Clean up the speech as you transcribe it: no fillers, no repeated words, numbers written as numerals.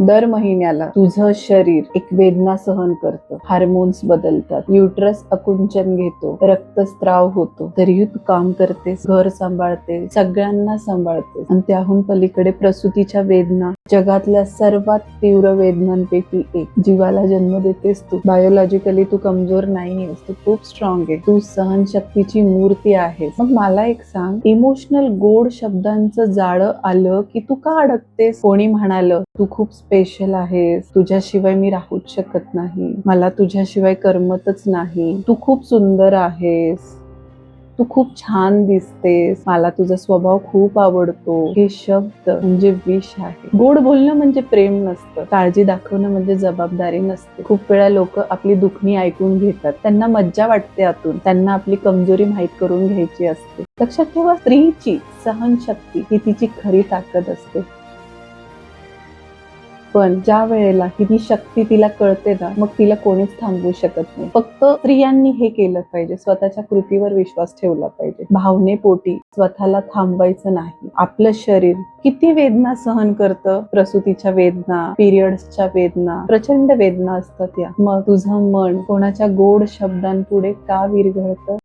दर महिन्याला तुझं शरीर एक वेदना सहन करतं, हार्मोन्स बदलतात, युट्रस आकुंचन घेतो, रक्तस्राव होतो, तरीही तू काम करतेस, घर सांभाळते, सगळ्यांना सांभाळते. आणि त्याहून पलीकडे प्रसूतीच्या वेदना जगातल्या सर्वात तीव्र वेदनांपैकी एक. जीवाला जन्म देतेस तू. बायोलॉजिकली तू कमजोर नाहीयेस, तू खूप स्ट्रॉंग आहे. तू सहनशक्तीची मूर्ती आहेस. मग मला एक सांग, इमोशनल गोड शब्दांचं जाळं आलं की तू का अडकतेस? कोणी म्हणालं तू खूप स्पेशल आहेस, तुझ्याशिवाय मी राहूच शकत नाही, मला तुझ्याशिवाय करमतच नाही, तू खूप सुंदर आहेस, तू खूप छान दिसतेस, मला तुझा स्वभाव खूप आवडतो. हे शब्द म्हणजे विष आहे. गोड बोलणं म्हणजे प्रेम नसतं, काळजी दाखवणं म्हणजे जबाबदारी नसते. खूप वेळा लोक आपली दुखणी ऐकून घेतात, त्यांना मज्जा वाटते आतून, त्यांना आपली कमजोरी माहीत करून घ्यायची असते. लक्षात ठेवा, स्त्रीची सहनशक्ती ही तिची खरी ताकद असते. पण ज्या वेळेला ही शक्ती तिला कळते ना, मग तिला कोणीच थांबवू शकत नाही. फक्त स्त्रियांनी हे केलं पाहिजे, स्वतःच्या कृतीवर विश्वास ठेवला पाहिजे. भावनेपोटी स्वतःला थांबवायचं नाही. आपलं शरीर किती वेदना सहन करतं, प्रसूतीच्या वेदना, पिरियड्सच्या वेदना, प्रचंड वेदना असतात या. मग तुझं मन कोणाच्या गोड शब्दांपुढे का विरघळतं?